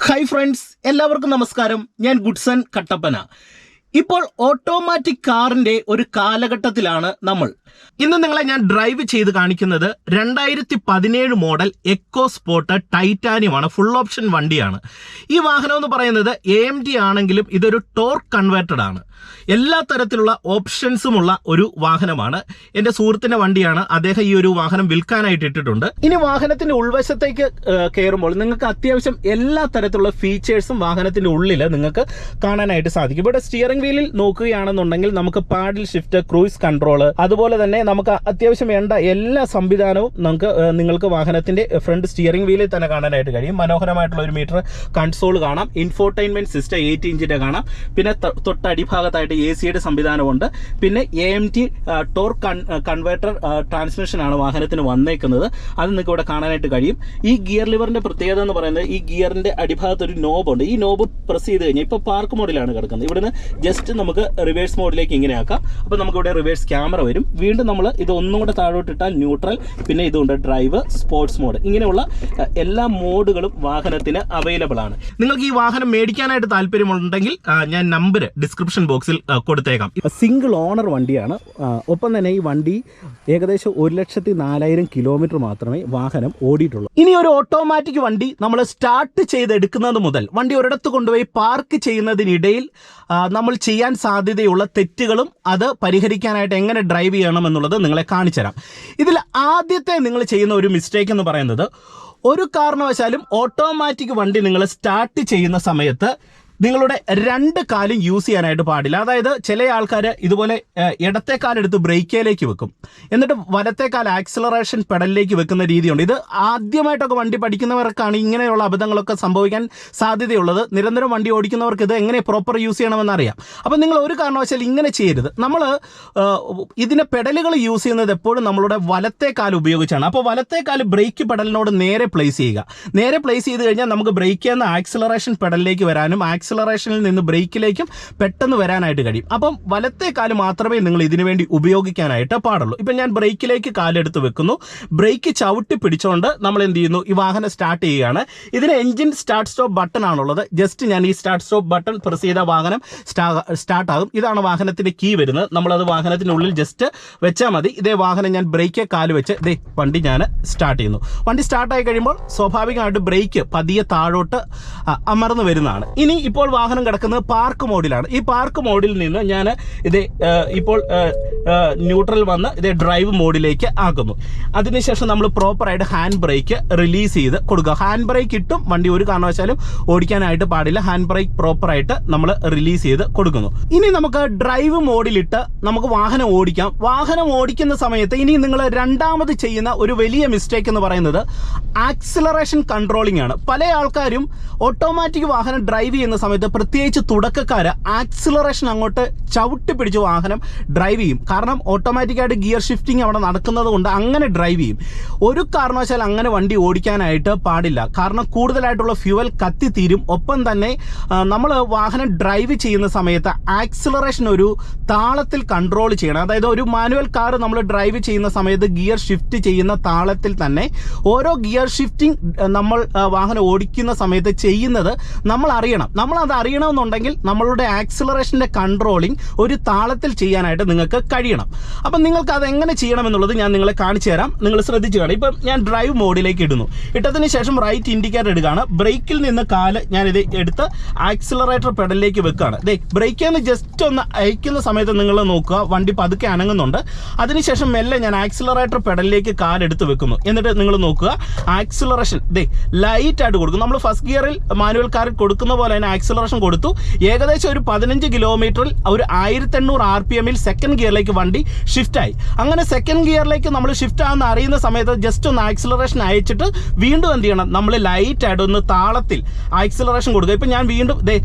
Hi friends, എല്ലാവർക്കും നമസ്കാരം. ഞാൻ ഗുഡ്സൺ കട്ടപ്പന. ഇപ്പോൾ ഓട്ടോമാറ്റിക് കാറിന്റെ ഒരു കാലഘട്ടത്തിലാണ് നമ്മൾ. ഇന്ന് നിങ്ങളെ ഞാൻ ഡ്രൈവ് ചെയ്ത് കാണിക്കുന്നത് 2017 മോഡൽ എക്കോ സ്പോർട്ട് ടൈറ്റാനിയമാണ്. ഫുൾ ഓപ്ഷൻ വണ്ടിയാണ്. ഈ വാഹനം എന്ന് പറയുന്നത് AMG ആണെങ്കിലും ഇതൊരു ടോർക്ക് കൺവേർട്ടഡ് ആണ്. എല്ലാ തരത്തിലുള്ള ഓപ്ഷൻസുമുള്ള ഒരു വാഹനമാണ്. എൻ്റെ സുഹൃത്തിന്റെ വണ്ടിയാണ്. അദ്ദേഹം ഈ ഒരു വാഹനം വിൽക്കാനായിട്ട് ഇട്ടിട്ടുണ്ട്. ഇനി വാഹനത്തിന്റെ ഉൾവശത്തേക്ക് കയറുമ്പോൾ നിങ്ങൾക്ക് അത്യാവശ്യം എല്ലാ തരത്തിലുള്ള ഫീച്ചേഴ്സും വാഹനത്തിന്റെ ഉള്ളിൽ നിങ്ങൾക്ക് കാണാനായിട്ട് സാധിക്കും. ഇവിടെ സ്റ്റിയറിംഗ് വീലിൽ നോക്കുകയാണെന്നുണ്ടെങ്കിൽ നമുക്ക് പാഡിൽ ഷിഫ്റ്റ്, ക്രൂയിസ് കൺട്രോള്, അതുപോലെ തന്നെ നമുക്ക് അത്യാവശ്യം വേണ്ട എല്ലാ സംവിധാനവും നിങ്ങൾക്ക് വാഹനത്തിന്റെ ഫ്രണ്ട് സ്റ്റിയറിംഗ് വീലിൽ തന്നെ കാണാനായിട്ട് കഴിയും. മനോഹരമായിട്ടുള്ള ഒരു മീറ്റർ കൺസോൾ കാണാം. ഇൻഫോർടൈൻമെന്റ് സിസ്റ്റം 8 ഇഞ്ചിന്റെ കാണാം. പിന്നെ തൊട്ടടിഭാഗത്തായിട്ട് AC-യുടെ സംവിധാനമുണ്ട്. പിന്നെ AMG ടോർക്ക് കൺവേർട്ടർ ട്രാൻസ്മിഷൻ ആണ് വാഹനത്തിന് വന്നേക്കുന്നത്. അത് നിങ്ങൾക്ക് ഇവിടെ കാണാനായിട്ട് കഴിയും. ഈ ഗിയർ ലിവറിന്റെ പ്രത്യേകത എന്ന് പറയുന്നത് ഈ ഗിയറിന്റെ അടിഭാഗത്ത് ഒരു നോബ് ഉണ്ട്. ഈ നോബ് പ്രസ് ചെയ്ത് കഴിഞ്ഞാൽ ഇപ്പോൾ പാർക്ക് മോഡിലാണ് കിടക്കുന്നത്. ഇവിടുന്ന് ജസ്റ്റ് നമുക്ക് റിവേഴ്സ് മോഡിലേക്ക് ഇങ്ങനെ ആക്കാം. അപ്പോൾ നമുക്ക് ഇവിടെ റിവേഴ്സ് ക്യാമറ വരും. വീണ്ടും നമ്മൾ ഇത് ഒന്നും കൂടെ താഴോട്ടിട്ടാൽ ന്യൂട്രൽ, പിന്നെ ഇതുകൊണ്ട് ഡ്രൈവ്, സ്പോർട്സ് മോഡ്, ഇങ്ങനെയുള്ള എല്ലാ മോഡുകളും വാഹനത്തിന് അവൈലബിൾ ആണ്. നിങ്ങൾക്ക് ഈ വാഹനം മേടിക്കാനായിട്ട് താല്പര്യമുണ്ടെങ്കിൽ ഞാൻ നമ്പർ ഡിസ്ക്രിപ്ഷൻ ബോക്സിൽ കൊടുത്തേക്കാം. സിംഗിൾ ഓണർ വണ്ടിയാണ്. ഒപ്പം തന്നെ ഈ വണ്ടി ഏകദേശം 1,04,000 കിലോമീറ്റർ മാത്രമേ വാഹനം ഓടിയിട്ടുള്ളൂ. ഇനി ഒരു ഓട്ടോമാറ്റിക് വണ്ടി നമ്മൾ സ്റ്റാർട്ട് ചെയ്തെടുക്കുന്നത് മുതൽ വണ്ടി ഒരിടത്ത് കൊണ്ടുപോയി പാർക്ക് ചെയ്യുന്നതിനിടയിൽ നമ്മൾ ചെയ്യാൻ സാധ്യതയുള്ള തെറ്റുകളും അത് പരിഹരിക്കാനായിട്ട് എങ്ങനെ ഡ്രൈവ് ചെയ്യണം എന്നുള്ളത് നിങ്ങളെ കാണിച്ചു തരാം. ഇതിൽ ആദ്യത്തെ നിങ്ങൾ ചെയ്യുന്ന ഒരു മിസ്റ്റേക്ക് എന്ന് പറയുന്നത്, ഒരു കാരണവശാലും ഓട്ടോമാറ്റിക് വണ്ടി നിങ്ങൾ സ്റ്റാർട്ട് ചെയ്യുന്ന സമയത്ത് നിങ്ങളുടെ 2 കാലും യൂസ് ചെയ്യാനായിട്ട് പാടില്ല. അതായത് ചില ആൾക്കാർ ഇതുപോലെ ഇടത്തെ കാലെടുത്ത് ബ്രേക്കിലേക്ക് വെക്കും, എന്നിട്ട് വലത്തെ കാൽ ആക്സിലറേഷൻ പെഡലിലേക്ക് വെക്കുന്ന രീതിയുണ്ട്. ഇത് ആദ്യമായിട്ടൊക്കെ വണ്ടി പഠിക്കുന്നവർക്കാണ് ഇങ്ങനെയുള്ള അബദ്ധങ്ങളൊക്കെ സംഭവിക്കാൻ സാധ്യതയുള്ളത്. നിരന്തരം വണ്ടി ഓടിക്കുന്നവർക്ക് ഇത് എങ്ങനെ പ്രോപ്പർ യൂസ് ചെയ്യണമെന്ന് അറിയാം. അപ്പം നിങ്ങൾ ഒരു കാരണവശാലും ഇങ്ങനെ ചെയ്യരുത്. നമ്മൾ ഇതിന് പെഡലുകൾ യൂസ് ചെയ്യുന്നത് എപ്പോഴും നമ്മളുടെ വലത്തെ കാൽ ഉപയോഗിച്ചാണ്. അപ്പോൾ വലത്തെ കാൽ ബ്രേക്ക് പെഡലിനോട് നേരെ പ്ലേസ് ചെയ്യുക. നേരെ പ്ലേസ് ചെയ്ത് കഴിഞ്ഞാൽ നമുക്ക് ബ്രേക്കിൽ നിന്ന് ആക്സിലറേഷൻ പെഡലിലേക്ക് വരാനും ആക്സിലറേഷനിൽ നിന്ന് ബ്രേക്കിലേക്കും പെട്ടെന്ന് വരാനായിട്ട് കഴിയും. അപ്പം വലത്തെ കാല് മാത്രമേ നിങ്ങൾ ഇതിനു വേണ്ടി ഉപയോഗിക്കാനായിട്ട് പാടുള്ളൂ. ഇപ്പം ഞാൻ ബ്രേക്കിലേക്ക് കാലെടുത്ത് വെക്കുന്നു. ബ്രേക്ക് ചവിട്ടി പിടിച്ചുകൊണ്ട് നമ്മൾ എന്ത് ചെയ്യുന്നു, ഈ വാഹനം സ്റ്റാർട്ട് ചെയ്യുകയാണ്. ഇതിന് എഞ്ചിൻ സ്റ്റാർട്ട് സ്റ്റോപ്പ് ബട്ടൺ ആണുള്ളത്. ജസ്റ്റ് ഞാൻ ഈ സ്റ്റാർട്ട് സ്റ്റോപ്പ് ബട്ടൺ പ്രസ് ചെയ്താൽ വാഹനം സ്റ്റാർട്ട് ആകും. ഇതാണ് വാഹനത്തിന്റെ കീ വരുന്നത്. നമ്മളത് വാഹനത്തിനുള്ളിൽ ജസ്റ്റ് വെച്ചാൽ മതി. ഇതേ വാഹനം ഞാൻ ബ്രേക്ക് കാല് വെച്ച് വണ്ടി ഞാൻ സ്റ്റാർട്ട് ചെയ്യുന്നു. വണ്ടി സ്റ്റാർട്ടായി കഴിയുമ്പോൾ സ്വാഭാവികമായിട്ട് ബ്രേക്ക് പതിയെ താഴോട്ട് അമർന്നു വരുന്നതാണ്. ഇനി ഇപ്പോൾ വാഹനം കിടക്കുന്നത് പാർക്ക് മോഡിലാണ്. ഈ പാർക്ക് മോഡിൽ നിന്ന് ഞാൻ ഇപ്പോൾ ന്യൂട്രൽ വന്ന് ഡ്രൈവ് മോഡിലേക്ക് ആക്കുന്നു. അതിനുശേഷം നമ്മൾ പ്രോപ്പറായിട്ട് ഹാൻഡ് ബ്രേക്ക് റിലീസ് ചെയ്ത് കൊടുക്കുക. ഹാൻഡ് ബ്രേക്ക് ഇട്ടും വണ്ടി ഒരു കാരണവശാലും ഓടിക്കാനായിട്ട് പാടില്ല. ഹാൻഡ് ബ്രേക്ക് പ്രോപ്പറായിട്ട് നമ്മൾ റിലീസ് ചെയ്ത് കൊടുക്കുന്നു. ഇനി നമുക്ക് ഡ്രൈവ് മോഡിലിട്ട് നമുക്ക് വാഹനം ഓടിക്കാം. വാഹനം ഓടിക്കുന്ന സമയത്ത് ഇനി നിങ്ങൾ രണ്ടാമത് ചെയ്യുന്ന ഒരു വലിയ മിസ്റ്റേക്ക് എന്ന് പറയുന്നത് ആക്സിലറേഷൻ കൺട്രോളിംഗ് ആണ്. പല ആൾക്കാരും ഓട്ടോമാറ്റിക് വാഹനം ഡ്രൈവ് ചെയ്യുന്ന സമയത്ത്, പ്രത്യേകിച്ച് തുടക്കക്കാര്, ആക്സിലറേഷൻ അങ്ങോട്ട് ചവിട്ടി പിടിച്ച് വാഹനം ഡ്രൈവ് ചെയ്യും. കാരണം ഓട്ടോമാറ്റിക്കായിട്ട് ഗിയർ ഷിഫ്റ്റിംഗ് അവിടെ നടക്കുന്നത് കൊണ്ട് അങ്ങനെ ഡ്രൈവ് ചെയ്യും. ഒരു കാരണവശാൽ അങ്ങനെ വണ്ടി ഓടിക്കാനായിട്ട് പാടില്ല. കാരണം കൂടുതലായിട്ടുള്ള ഫ്യൂവൽ കത്തിത്തീരും. ഒപ്പം തന്നെ നമ്മൾ വാഹനം ഡ്രൈവ് ചെയ്യുന്ന സമയത്ത് ആക്സിലറേഷൻ ഒരു താളത്തിൽ കൺട്രോൾ ചെയ്യണം. അതായത് ഒരു മാനുവൽ കാർ നമ്മൾ ഡ്രൈവ് ചെയ്യുന്ന സമയത്ത് ഗിയർ ഷിഫ്റ്റ് ചെയ്യുന്ന താളത്തിൽ തന്നെ ഓരോ ഗിയർ ഷിഫ്റ്റിംഗ് നമ്മൾ വാഹനം ഓടിക്കുന്ന സമയത്ത് ചെയ്യുന്നത് നമ്മൾ അറിയണം. നമ്മളത് അറിയണമെന്നുണ്ടെങ്കിൽ നമ്മളുടെ ആക്സിലറേഷൻ്റെ കൺട്രോളിങ് ഒരു താളത്തിൽ ചെയ്യാനായിട്ട് നിങ്ങൾക്ക് കഴിയണം. അപ്പം നിങ്ങൾക്ക് അത് എങ്ങനെ ചെയ്യണമെന്നുള്ളത് ഞാൻ നിങ്ങളെ കാണിച്ചു തരാം. നിങ്ങൾ ശ്രദ്ധിച്ചു കാണാം. ഇപ്പം ഞാൻ ഡ്രൈവ് മോഡിലേക്ക് ഇടുന്നു. ഇട്ടതിന് ശേഷം റൈറ്റ് ഇൻഡിക്കേറ്റർ ഇടുകയാണ്. ബ്രേക്കിൽ നിന്ന് കാല് ഞാനിത് എടുത്ത് ആക്സിലറേറ്റർ പെഡലിലേക്ക് വെക്കുകയാണ്. ബ്രേക്കിൽ നിന്ന് ജസ്റ്റ് ഒന്ന് അയക്കുന്ന സമയത്ത് നിങ്ങൾ നോക്കുക, വണ്ടി പതുക്കെ അനങ്ങുന്നുണ്ട്. അതിനുശേഷം മെല്ലെ ഞാൻ ആക്സിലറേറ്റർ പെഡലിലേക്ക് കാലെടുത്ത് വെക്കുന്നു. എന്നിട്ട് നിങ്ങൾ നോക്കുക, ആക്സിലറേഷൻ ലൈറ്റ് ആയിട്ട് കൊടുക്കും. നമ്മൾ ഫസ്റ്റ് ഗിയറിൽ മാനുവൽ കാറിൽ കൊടുക്കുന്ന പോലെ തന്നെ ആക്സിലറേഷൻ കൊടുത്തു. ഏകദേശം ഒരു 15 കിലോമീറ്ററിൽ ഒരു 1800 RPM സെക്കൻഡ് ഗിയറിലേക്ക് വണ്ടി ഷിഫ്റ്റായി. അങ്ങനെ സെക്കൻഡ് ഗിയറിലേക്ക് നമ്മൾ ഷിഫ്റ്റ് ആണെന്ന് അറിയുന്ന സമയത്ത് ജസ്റ്റ് ഒന്ന് ആക്സിലറേഷൻ അയച്ചിട്ട് വീണ്ടും എന്ത് ചെയ്യണം, നമ്മൾ ലൈറ്റ് ആയിട്ട് ഒന്ന് താളത്തിൽ ആക്സിലറേഷൻ കൊടുക്കുക. ഇപ്പം ഞാൻ വീണ്ടും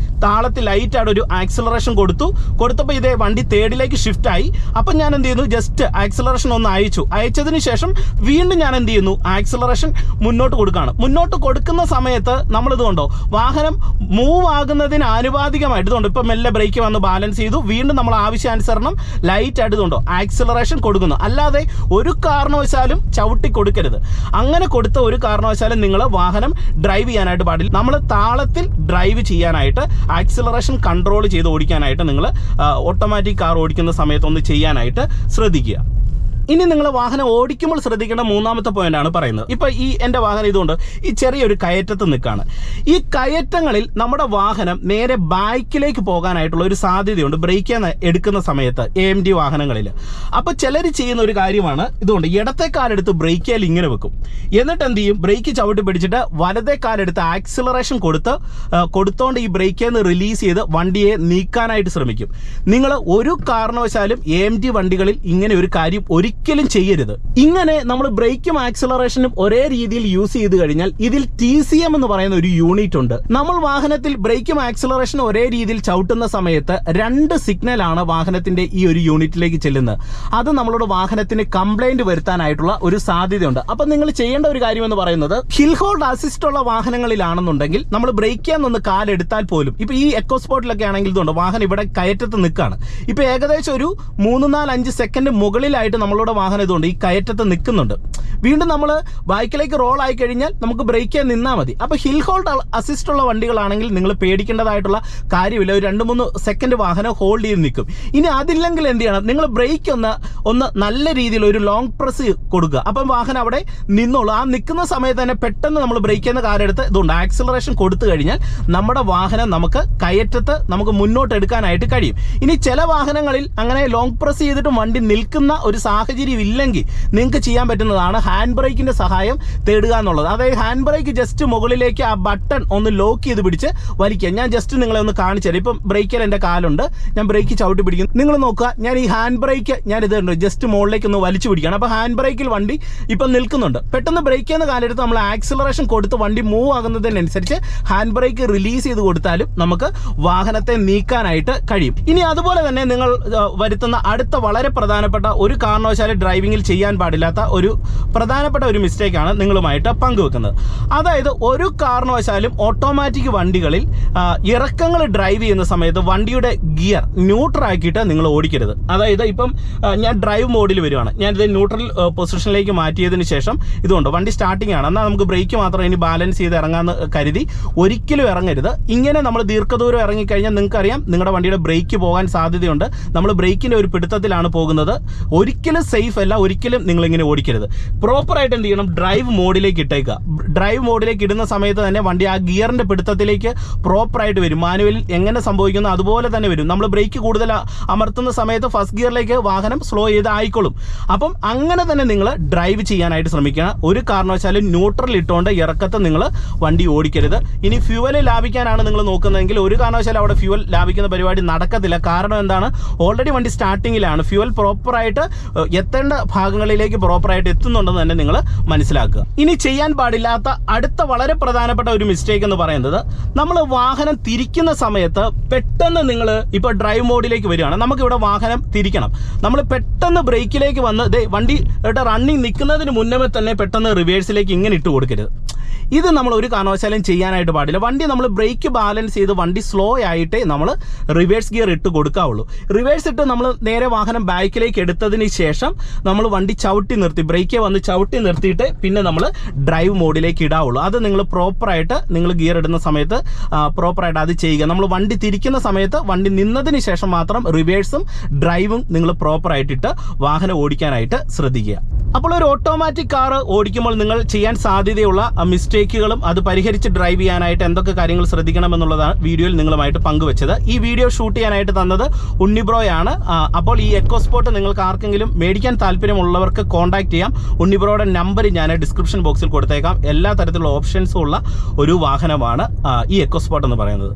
താളത്തിൽ ലൈറ്റ് ആയിട്ട് ഒരു ആക്സിലറേഷൻ കൊടുത്തപ്പോൾ വണ്ടി തേർഡിലേക്ക് ഷിഫ്റ്റായി. അപ്പം ഞാൻ എന്ത് ചെയ്യുന്നു, ജസ്റ്റ് ആക്സിലറേഷൻ ഒന്ന് അയച്ചതിന് ശേഷം വീണ്ടും ഞാൻ എന്ത് ചെയ്യുന്നു, ആക്സിലറേഷൻ മുന്നോട്ട് കൊടുക്കുകയാണ്. മുന്നോട്ട് കൊടുക്കുന്ന സമയത്ത് നമ്മളിത് കൊണ്ടോ വാഹനം മൂവ് ആകുന്നതിന് ആനുപാതികമായിട്ട് ഇതുകൊണ്ട് ഇപ്പം മെല്ലെ ബ്രേക്ക് വന്ന് ബാലൻസ് ചെയ്തു, വീണ്ടും നമ്മൾ ആവശ്യാനുസരണം ലൈറ്റ് ആയിട്ട് ആക്സിലറേഷൻ കൊടുക്കുന്നു. അല്ലാതെ ഒരു കാരണവശാലും ചവിട്ടി കൊടുക്കരുത്. അങ്ങനെ കൊടുത്ത ഒരു കാരണവശാലും നിങ്ങൾ വാഹനം ഡ്രൈവ് ചെയ്യാനായിട്ട് പാടില്ല. നമ്മൾ താളത്തിൽ ഡ്രൈവ് ചെയ്യാനായിട്ട്, ആക്സിലറേഷൻ കൺട്രോൾ ചെയ്ത് ഓടിക്കാനായിട്ട് നിങ്ങൾ ഓട്ടോമാറ്റിക് കാർ ഓടിക്കുന്ന സമയത്തൊന്ന് ചെയ്യാനായിട്ട് ശ്രദ്ധിക്കുക. ഇനി നിങ്ങൾ വാഹനം ഓടിക്കുമ്പോൾ ശ്രദ്ധിക്കേണ്ട മൂന്നാമത്തെ പോയിന്റാണ് പറയുന്നത്. ഇപ്പൊ ഈ എൻ്റെ വാഹനം ഇതുകൊണ്ട് ഈ ചെറിയൊരു കയറ്റത്ത് നിൽക്കുകയാണ്. ഈ കയറ്റങ്ങളിൽ നമ്മുടെ വാഹനം നേരെ ബാക്കിലേക്ക് പോകാനായിട്ടുള്ള ഒരു സാധ്യതയുണ്ട് ബ്രേക്ക് എടുക്കുന്ന സമയത്ത് AMD വാഹനങ്ങളിൽ. അപ്പോൾ ചിലർ ചെയ്യുന്ന ഒരു കാര്യമാണ് ഇതുകൊണ്ട് ഇടത്തെ കാലെടുത്ത് ബ്രേക്കിൽ ഇങ്ങനെ വെക്കും. എന്നിട്ട് എന്ത് ചെയ്യും, ബ്രേക്ക് ചവിട്ടി പിടിച്ചിട്ട് വലത്തെ കാലെടുത്ത് ആക്സിലറേഷൻ കൊടുത്തോണ്ട് ഈ ബ്രേക്കിൽ നിന്ന് റിലീസ് ചെയ്ത് വണ്ടിയെ നീക്കാനായിട്ട് ശ്രമിക്കും. നിങ്ങൾ ഒരു കാരണവശാലും AMD വണ്ടികളിൽ ഇങ്ങനെ ഒരു കാര്യം ഒരിക്കലും ചെയ്യരുത്. ഇങ്ങനെ നമ്മൾ ബ്രേക്കും ആക്സിലറേഷനും ഒരേ രീതിയിൽ യൂസ് ചെയ്ത് കഴിഞ്ഞാൽ ഇതിൽ TCM എന്ന് പറയുന്ന ഒരു യൂണിറ്റ് ഉണ്ട്. നമ്മൾ വാഹനത്തിൽ ബ്രേക്കും ആക്സിലറേഷനും ഒരേ രീതിയിൽ ചവിട്ടുന്ന സമയത്ത് 2 സിഗ്നലാണ് വാഹനത്തിന്റെ ഈ ഒരു യൂണിറ്റിലേക്ക് ചെല്ലുന്നത്. അത് നമ്മളോട് വാഹനത്തിന് കംപ്ലൈന്റ് വരുത്താനായിട്ടുള്ള ഒരു സാധ്യതയുണ്ട്. അപ്പൊ നിങ്ങൾ ചെയ്യേണ്ട ഒരു കാര്യം എന്ന് പറയുന്നത്, ഹിൽ ഹോൾഡ് അസിസ്റ്റ് ഉള്ള വാഹനങ്ങളിലാണെന്നുണ്ടെങ്കിൽ നമ്മൾ ബ്രേക്ക് ചെയ്യാൻ നിന്ന് കാലെടുത്താൽ പോലും, ഇപ്പൊ ഈ എക്കോ സ്പോർട്ടിലൊക്കെ ആണെങ്കിൽ ഇതുണ്ട് വാഹനം ഇവിടെ കയറ്റത്ത് നിൽക്കുകയാണ്. ഇപ്പൊ ഏകദേശം ഒരു 3-4-5 സെക്കൻഡ് മുകളിലായിട്ട് നമ്മളോട് വാഹനം ഇതുകൊണ്ട് ഈ കയറ്റത്ത് നിൽക്കുന്നുണ്ട്. വീണ്ടും നമ്മൾ ബൈക്കിലേക്ക് റോൾ ആയി കഴിഞ്ഞാൽ നമുക്ക് ബ്രേക്ക് ചെയ്യാൻ നിന്നാൽ മതി. അപ്പോൾ ഹിൽ ഹോൾഡ് അസിസ്റ്റ് ഉള്ള വണ്ടികളാണെങ്കിൽ നിങ്ങൾ പേടിക്കേണ്ടതായിട്ടുള്ള കാര്യമില്ല. ഒരു 2-3 സെക്കൻഡ് വാഹനം ഹോൾഡ് ചെയ്ത് നിൽക്കും. ഇനി അതില്ലെങ്കിൽ എന്ത് ചെയ്യണം, നിങ്ങൾ ബ്രേക്ക് ഒന്ന് നല്ല രീതിയിൽ ഒരു ലോങ് പ്രസ് കൊടുക്കുക. അപ്പം വാഹനം അവിടെ നിന്നോളൂ. ആ നിൽക്കുന്ന സമയത്ത് തന്നെ പെട്ടെന്ന് നമ്മൾ ബ്രേക്ക് ചെയ്യുന്ന കാലെടുത്ത് ഇതുകൊണ്ട് ആക്സിലറേഷൻ കൊടുത്തു കഴിഞ്ഞാൽ നമ്മുടെ വാഹനം നമുക്ക് കയറ്റത്ത് നമുക്ക് മുന്നോട്ട് എടുക്കാനായിട്ട് കഴിയും. ഇനി ചില വാഹനങ്ങളിൽ അങ്ങനെ ലോങ് പ്രസ് ചെയ്തിട്ട് വണ്ടി നിൽക്കുന്ന ഒരു സാഹചര്യം ഇല്ലെങ്കിൽ നിങ്ങൾക്ക് ചെയ്യാൻ പറ്റുന്നതാണ് ഹാൻഡ് ബ്രേക്കിന്റെ സഹായം തേടുക എന്നുള്ളത്. അതായത് ഹാൻഡ് ബ്രേക്ക് ജസ്റ്റ് മുകളിലേക്ക് ആ ബട്ടൺ ഒന്ന് ലോക്ക് ചെയ്ത് പിടിച്ച് വലിക്കുക. ഞാൻ ജസ്റ്റ് നിങ്ങളെ ഒന്ന് കാണിച്ചു തരാം. ഇപ്പം ബ്രേക്കിൽ എൻ്റെ കാലുണ്ട്, ഞാൻ ബ്രേക്ക് ചവിട്ടി പിടിക്കുന്നു. നിങ്ങൾ നോക്കുക, ഞാൻ ഈ ഹാൻഡ് ബ്രേക്ക് ഞാൻ ഇതുണ്ട് ജസ്റ്റ് മുകളിലേക്ക് ഒന്ന് വലിച്ചു പിടിക്കുകയാണ്. അപ്പോൾ ഹാൻഡ് ബ്രേക്കിൽ വണ്ടി ഇപ്പം നിൽക്കുന്നുണ്ട്. പെട്ടെന്ന് ബ്രേക്ക് ചെയ്യുന്ന കാലെടുത്ത് നമ്മൾ ആക്സിലറേഷൻ കൊടുത്ത് വണ്ടി മൂവ് ആകുന്നതിനനുസരിച്ച് ഹാൻഡ് ബ്രേക്ക് റിലീസ് ചെയ്ത് കൊടുത്താലും നമുക്ക് വാഹനത്തെ നീക്കാനായിട്ട് കഴിയും. ഇനി അതുപോലെ തന്നെ നിങ്ങൾ വരുത്തുന്ന അടുത്ത വളരെ പ്രധാനപ്പെട്ട ഒരു കാരണവശാലും ഡ്രൈവിംഗിൽ ചെയ്യാൻ പാടില്ലാത്ത ഒരു പ്രധാനപ്പെട്ട ഒരു മിസ്റ്റേക്കാണ് നിങ്ങളുമായിട്ട് പങ്കുവെക്കുന്നത്. അതായത് ഒരു കാരണവശാലും ഓട്ടോമാറ്റിക് വണ്ടികളിൽ ഇറക്കങ്ങൾ ഡ്രൈവ് ചെയ്യുന്ന സമയത്ത് വണ്ടിയുടെ ഗിയർ ന്യൂട്രൽ ആക്കിയിട്ട് നിങ്ങൾ ഓടിക്കരുത്. അതായത് ഇപ്പം ഞാൻ ഡ്രൈവ് മോഡിൽ വരുവാണ്, ഞാനിത് ന്യൂട്രൽ പൊസിഷനിലേക്ക് മാറ്റിയതിന് ശേഷം ഇതുകൊണ്ട് വണ്ടി സ്റ്റാർട്ടിംഗ് ആണ്, എന്നാൽ നമുക്ക് ബ്രേക്ക് മാത്രം ഇനി ബാലൻസ് ചെയ്ത് ഇറങ്ങാമെന്ന് കരുതി ഒരിക്കലും ഇറങ്ങരുത്. ഇങ്ങനെ നമ്മൾ ദീർഘദൂരം ഇറങ്ങിക്കഴിഞ്ഞാൽ നിങ്ങൾക്കറിയാം നിങ്ങളുടെ വണ്ടിയുടെ ബ്രേക്ക് പോകാൻ സാധ്യതയുണ്ട്. നമ്മൾ ബ്രേക്കിൻ്റെ ഒരു പിടുത്തത്തിലാണ് പോകുന്നത്. ഒരിക്കലും സേഫ് അല്ല, ഒരിക്കലും നിങ്ങളിങ്ങനെ ഓടിക്കരുത്. പ്രോപ്പറായിട്ട് എന്ത് ചെയ്യണം, ഡ്രൈവ് മോഡിലേക്ക് ഇട്ടേക്കുക. ഡ്രൈവ് മോഡിലേക്ക് ഇടുന്ന സമയത്ത് തന്നെ വണ്ടി ആ ഗിയറിൻ്റെ പിടുത്തത്തിലേക്ക് പ്രോപ്പറായിട്ട് വരും. മാനുവലിൽ എങ്ങനെ സംഭവിക്കുന്നു അതുപോലെ തന്നെ വരും. നമ്മൾ ബ്രേക്ക് കൂടുതൽ അമർത്തുന്ന സമയത്ത് ഫസ്റ്റ് ഗിയറിലേക്ക് വാഹനം സ്ലോ ചെയ്ത് ആയിക്കോളും. അപ്പം അങ്ങനെ തന്നെ നിങ്ങൾ ഡ്രൈവ് ചെയ്യാനായിട്ട് ശ്രമിക്കണം. ഒരു കാരണവശാലും ന്യൂട്രൽ ഇട്ടുകൊണ്ട് ഇറക്കത്ത് നിങ്ങൾ വണ്ടി ഓടിക്കരുത്. ഇനി ഫ്യൂവൽ ലാഭിക്കാനാണ് നിങ്ങൾ നോക്കുന്നതെങ്കിൽ ഒരു കാരണവശാലും അവിടെ ഫ്യൂവൽ ലാഭിക്കുന്ന പരിപാടി നടക്കത്തില്ല. കാരണം എന്താണ്, ഓൾറെഡി വണ്ടി സ്റ്റാർട്ടിങ്ങിലാണ്. ഫ്യൂവൽ പ്രോപ്പറായിട്ട് എത്തേണ്ട ഭാഗങ്ങളിലേക്ക് പ്രോപ്പറായിട്ട് എത്തുന്നുണ്ടെന്ന് തന്നെ നിങ്ങൾ മനസ്സിലാക്കുക. ഇനി ചെയ്യാൻ പാടില്ലാത്ത അടുത്ത വളരെ പ്രധാനപ്പെട്ട ഒരു മിസ്റ്റേക്ക് എന്ന് പറയുന്നത്, നമ്മൾ വാഹനം തിരിക്കുന്ന സമയത്ത് പെട്ടെന്ന് നിങ്ങൾ ഇപ്പോൾ ഡ്രൈവ് മോഡിലേക്ക് വരികയാണ്, നമുക്കിവിടെ വാഹനം തിരിക്കണം. നമ്മൾ പെട്ടെന്ന് ബ്രേക്കിലേക്ക് വന്ന് വണ്ടിയുടെ റണ്ണിങ് നിൽക്കുന്നതിന് മുന്നേ തന്നെ പെട്ടെന്ന് റിവേഴ്സിലേക്ക് ഇങ്ങനെ ഇട്ട് കൊടുക്കരുത്. ഇത് നമ്മൾ ഒരു കാരണവശാലും ചെയ്യാനായിട്ട് പാടില്ല. വണ്ടി നമ്മൾ ബ്രേക്ക് ബാലൻസ് ചെയ്ത് വണ്ടി സ്ലോ ആയിട്ടേ നമ്മൾ റിവേഴ്സ് ഗിയർ ഇട്ട് കൊടുക്കാവുള്ളൂ. റിവേഴ്സ് ഇട്ട് നമ്മൾ നേരെ വാഹനം ബാക്കിലേക്ക് എടുത്തതിന് ശേഷം നമ്മൾ വണ്ടി ചവിട്ടി നിർത്തി, ബ്രേക്ക് വന്ന് ചവിട്ടി നിർത്തിയിട്ട് പിന്നെ നമ്മൾ ഡ്രൈവ് മോഡിലേക്ക് ഇടാവുള്ളൂ. അത് നിങ്ങൾ പ്രോപ്പറായിട്ട് നിങ്ങൾ ഗിയർ ഇടുന്ന സമയത്ത് പ്രോപ്പറായിട്ട് അത് ചെയ്യുക. നമ്മൾ വണ്ടി തിരിക്കുന്ന സമയത്ത് വണ്ടി നിന്നതിന് ശേഷം മാത്രം റിവേഴ്സും ഡ്രൈവും നിങ്ങൾ പ്രോപ്പറായിട്ടിട്ട് വാഹനം ഓടിക്കാനായിട്ട് ശ്രദ്ധിക്കുക. അപ്പോൾ ഒരു ഓട്ടോമാറ്റിക് കാർ ഓടിക്കുമ്പോൾ നിങ്ങൾ ചെയ്യാൻ സാധ്യതയുള്ള മിസ്റ്റേക്കുകളും അത് പരിഹരിച്ച് ഡ്രൈവ് ചെയ്യാനായിട്ട് എന്തൊക്കെ കാര്യങ്ങൾ ശ്രദ്ധിക്കണം എന്നുള്ളതാണ് വീഡിയോയിൽ നിങ്ങളുമായിട്ട് പങ്കുവെച്ചത്. ഈ വീഡിയോ ഷൂട്ട് ചെയ്യാനായിട്ട് തന്നത് ഉണ്ണിബ്രോയാണ്. അപ്പോൾ ഈ എക്കോ സ്പോർട്ട് നിങ്ങൾക്ക് ആർക്കെങ്കിലും മേടിക്കാൻ താല്പര്യമുള്ളവർക്ക് കോൺടാക്ട് ചെയ്യാം. ഉണ്ണിബ്രോയുടെ നമ്പർ ഞാൻ ഡിസ്ക്രിപ്ഷൻ ബോക്സിൽ കൊടുത്തേക്കാം. എല്ലാ തരത്തിലുള്ള ഓപ്ഷൻസും ഉള്ള ഒരു വാഹനമാണ് ഈ എക്കോ സ്പോർട്ട് എന്ന് പറയുന്നത്.